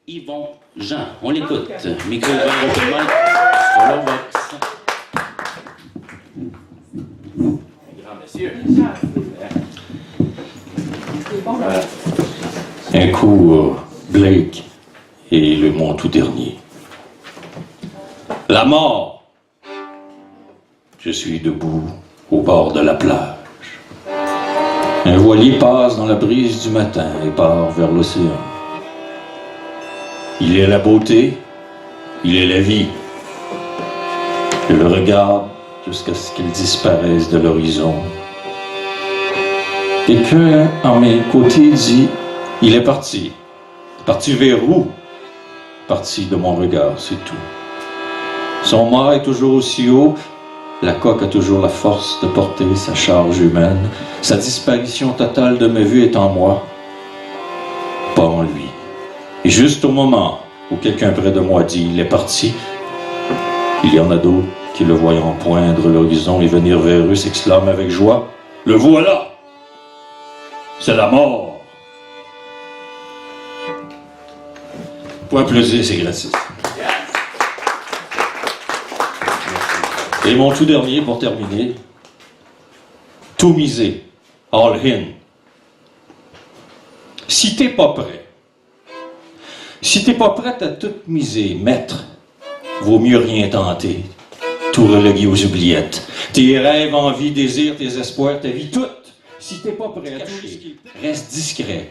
Yvon Jean. On l'écoute. Micro ouvert au mic, solo box. Grand monsieur. Un coup, Blake et mon tout dernier. La mort. Je suis debout au bord de la plage. Un voilier passe dans la brise du matin et part vers l'océan. Il est la beauté, il est la vie. Je le regarde jusqu'à ce qu'il disparaisse de l'horizon. Quelqu'un à mes côtés dit « Il est parti. Parti vers où? Parti de mon regard, c'est tout. Son mât est toujours aussi haut. La coque a toujours la force de porter sa charge humaine. Sa disparition totale de ma vue est en moi, pas en lui. Et juste au moment où quelqu'un près de moi dit « Il est parti », il y en a d'autres qui, le voyant poindre l'horizon et venir vers eux, s'exclament avec joie « Le voilà! C'est la mort! » Pour un plaisir, c'est gratis. Et mon tout dernier, pour terminer, tout miser, all in. Si t'es pas prête à tout miser, mettre, vaut mieux rien tenter, tout reléguer aux oubliettes. Tes rêves, envies, désirs, tes espoirs, ta vie, toute. Si t'es pas prêt à tout risquer, reste discret,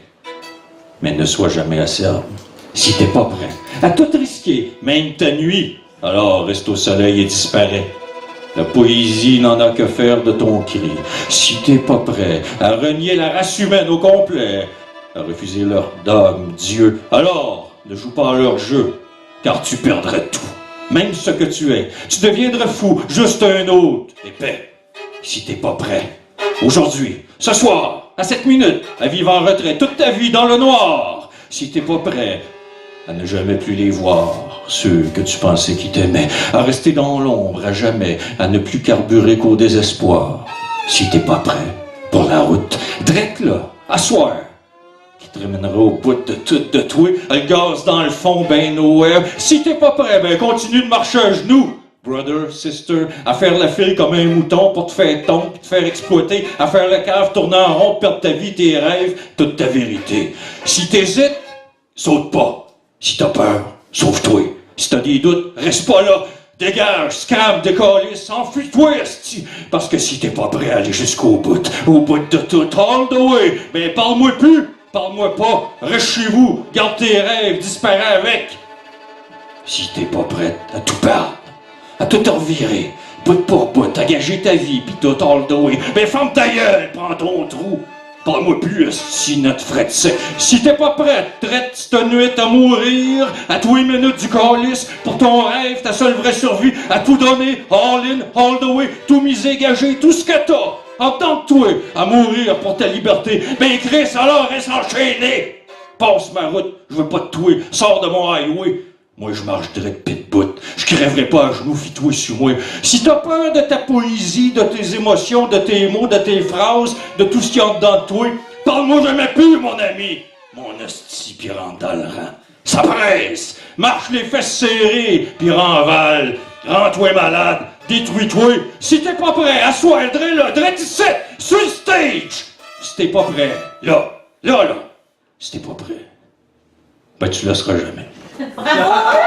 mais ne sois jamais acerbe. Si t'es pas prêt à tout risquer, même ta nuit, alors reste au soleil et disparais. La poésie n'en a que faire de ton cri. Si t'es pas prêt à renier la race humaine au complet, à refuser leur dogme, Dieu, alors ne joue pas à leur jeu, car tu perdrais tout, même ce que tu es. Tu deviendrais fou, juste un autre, épais. Si t'es pas prêt, aujourd'hui, ce soir, à cette minute, à vivre en retrait toute ta vie dans le noir, si t'es pas prêt à ne jamais plus les voir, ceux que tu pensais qui t'aimaient, à rester dans l'ombre à jamais, à ne plus carburer qu'au désespoir. Si t'es pas prêt pour la route, drette là, à soir, qui te ramènera au bout de tout de toi, le gaz dans le fond, ben nowhere. Si t'es pas prêt, ben continue de marcher à genoux, brother, sister, à faire la file comme un mouton pour te faire tomber, te faire exploiter, à faire le cave, tourner en rond, perdre ta vie, tes rêves, toute ta vérité. Si t'hésites, saute pas. Si t'as peur, sauve-toi. Si t'as des doutes, reste pas là. Dégage, scam, décalisse, enfuis-toi, esti. Parce que si t'es pas prêt à aller jusqu'au bout de tout, all the way, ben parle-moi plus, parle-moi pas, reste chez vous, garde tes rêves, disparais avec. Si t'es pas prête à tout perdre, à tout revirer, bout pour bout, à gager ta vie, pis tout all the way, ben ferme ta gueule, prends ton trou. Parle-moi plus, si notre fret sec. Si t'es pas prête, traite cette nuit à mourir, à tous les minutes du calice, pour ton rêve, ta seule vraie survie, à tout donner, all in, all the way, tout miser, gager, tout ce que t'as. Entends-toi, à mourir pour ta liberté. Ben Chris, alors reste enchaîné. Passe ma route, je veux pas te tuer, sors de mon highway. Moi, je marche direct pit bout. Je crèverai pas à genoux, fie-toi sur moi. Si t'as peur de ta poésie, de tes émotions, de tes mots, de tes phrases, de tout ce qu'il y a dedans de toi, parle-moi jamais plus, mon ami. Mon hostie, pis rentre dans le rang. Ça presse. Marche les fesses serrées, pis renvale. Rends-toi malade. Détruis-toi. Si t'es pas prêt, assois, drette ici, sur le stage. Si t'es pas prêt, là. Si t'es pas prêt, ben tu le seras jamais. Bravo!